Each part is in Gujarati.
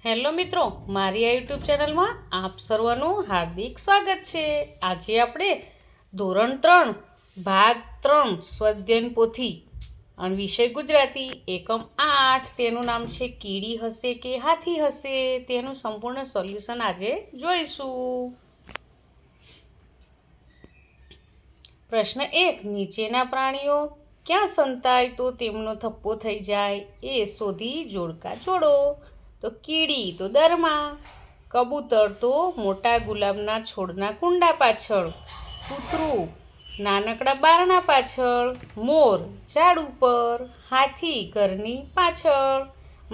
હેલો મિત્રો, મારી આ યુટ્યુબ ચેનલમાં આપ સર્વનું હાર્દિક સ્વાગત છે। આજે આપણે ધોરણ 3 ભાગ 3 સ્વાધ્યાયન પોથી અને વિષય ગુજરાતી એકમ 8 તેનું નામ છે કીડી હશે કે હાથી હશે તેનું સંપૂર્ણ સોલ્યુશન આજે જોઈશું। પ્રશ્ન 1, નીચેના પ્રાણીઓ ક્યાં સંતાય તો તેમનો થપ્પો થઈ જાય એ શોધી જોડકા જોડો। તો કીડી તો દરમાં, કબૂતર તો મોટા ગુલાબના છોડના કુંડા પાછળ, કૂતરું નાનકડા બારણા પાછળ, મોર ઝાડ ઉપર, હાથી ઘરની પાછળ,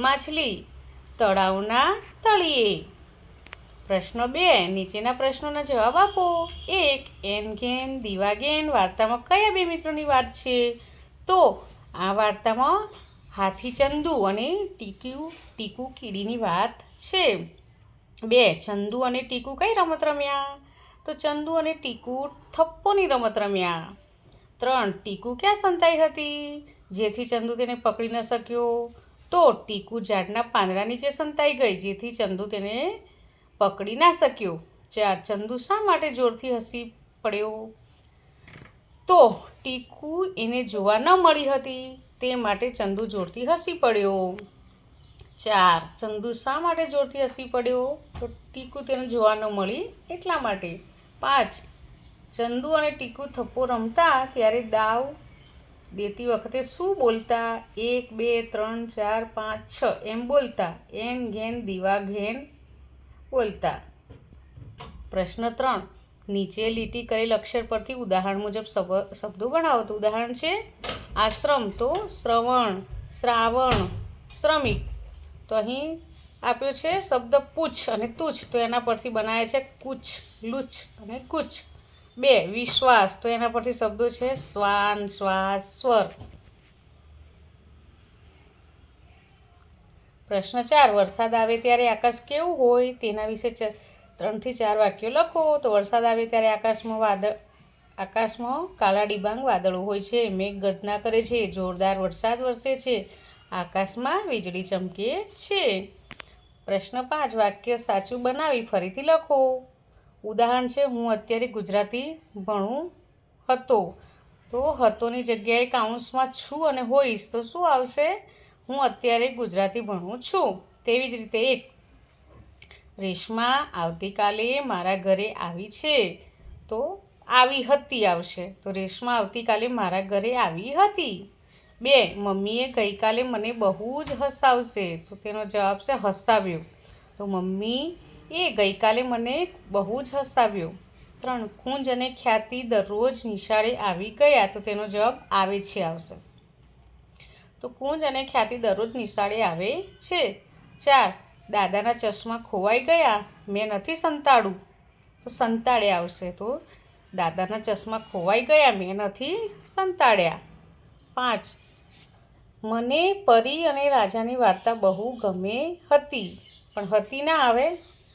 માછલી તળાવના તળિયે। પ્રશ્ન 2, નીચેના પ્રશ્નોના જવાબ આપો। 1, એન ઘેન દીવા ઘેન વાર્તામાં કયા બે મિત્રોની વાત છે? તો આ વાર્તામાં હાથી ચંદુ અને ટીકુ કીડીની વાત છે। 2, ચંદુ અને ટીકુ કઈ રમત રમ્યા? તો ચંદુ અને ટીકુ થપ્પોની રમત રમ્યા। 3, ટીકુ ક્યાં સંતાઈ હતી જેથી ચંદુ તેને પકડી ન શક્યો? તો ટીકુ ઝાડના પાંદડા નીચે સંતાઈ ગઈ જેથી ચંદુ તેને પકડી ના શક્યો। 4, ચંદુ શા માટે જોરથી હસી પડ્યો? તો ટીકુ એને જોવા ન મળી હતી તે માટે ચંદુ જોરથી હસી પડ્યો। 4, ચંદુ શા માટે જોરથી હસી પડ્યો? તો ટીકુ તેને જોવા ન મળી એટલા માટે। 5, ચંદુ અને ટીકુ થપ્પો રમતા ત્યારે દાવ દેતી વખતે શું બોલતા? 1, 2, 3, 4, 5, 6 એમ બોલતા, એન ઘેન દીવા ઘેન બોલતા। પ્રશ્ન 3, નીચે લીટી કરેલ અક્ષર પરથી ઉદાહરણ મુજબ શબ્દો બનાવો। તો ઉદાહરણ છે આશ્રમ તો શ્રવણ, શ્રાવણ, શ્રમિક। તો અહીં આપ્યો છે શબ્દ પૂછ અને તુછ, તો એના પરથી બનાવે છે કુછ, લુછ અને કુછ। 2, વિશ્વાસ, તો એના પરથી શબ્દો છે શ્વાન, શ્વાસ, સ્વર। પ્રશ્ન 4, વરસાદ આવે ત્યારે આકાશ કેવું હોય તેના વિશે 3 થી 4 વાક્યો લખો। તો વરસાદ આવે ત્યારે આકાશમાં કાળા ડિબાંગ વાદળો હોય છે, મેઘ ગર્જના કરે છે, જોરદાર વરસાદ વરસે છે, આકાશમાં વીજળી ચમકે છે। પ્રશ્ન 5, વાક્ય સાચું બનાવી ફરીથી લખો। ઉદાહરણ છે હું અત્યારે ગુજરાતી ભણું હતો, તો હતોની જગ્યાએ કાઉન્સમાં છું અને હોઈશ તો શું આવશે? હું અત્યારે ગુજરાતી ભણું છું। તેવી જ રીતે 1, રેશમા આવતીકાલે મારા ઘરે આવી છે, તો આવી હતી આવશે, તો રેશમા આવતીકાલે મારા ઘરે આવી હતી। 2, મમ્મીએ ગઈકાલે મને બહુ જ હસાવશે, તો તેનો જવાબ છે હસાવ્યો, તો મમ્મી એ ગઈકાલે મને બહુ જ હસાવ્યો। 3, કુંજ અને ખ્યાતિ દરરોજ નિશાળે આવી ગયા, તો તેનો જવાબ આવે છે આવશે, તો કુંજ અને ખ્યાતિ દરરોજ નિશાળે આવે છે। 4, દાદાના ચશ્મા ખોવાઈ ગયા, મેં નથી સંતાડું, તો સંતાડ્યા આવશે, તો દાદાના ચશ્મા ખોવાઈ ગયા, મેં નથી સંતાડ્યા। 5, મને પરી અને રાજાની વાર્તા બહુ ગમે હતી, પણ હતી ના આવે,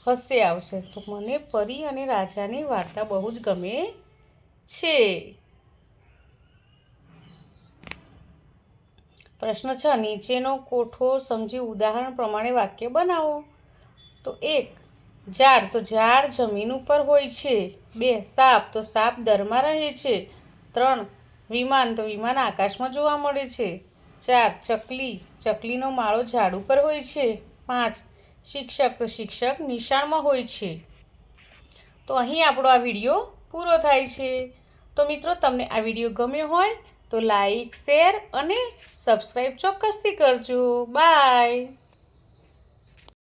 હશે આવશે, તો મને પરી અને રાજાની વાર્તા બહુ જ ગમે છે। પ્રશ્ન 6, નીચેનો કોઠો સમજી ઉદાહરણ પ્રમાણે વાક્ય બનાવો। તો 1, ઝાડ, તો ઝાડ જમીન ઉપર હોય છે। 2, સાપ, તો સાપ દરમાં રહે છે। 3, વિમાન, તો વિમાન આકાશમાં જોવા મળે છે। 4, ચકલી, ચકલીનો માળો ઝાડ ઉપર હોય છે। 5, શિક્ષક, તો શિક્ષક નિશાળમાં હોય છે। તો અહીં આપણો આ વિડીયો પૂરો થાય છે। તો મિત્રો, તમને આ વિડીયો ગમ્યો હોય તો લાઈક, શેર અને સબસ્ક્રાઈબ ચોક્કસથી કરજો। બાય।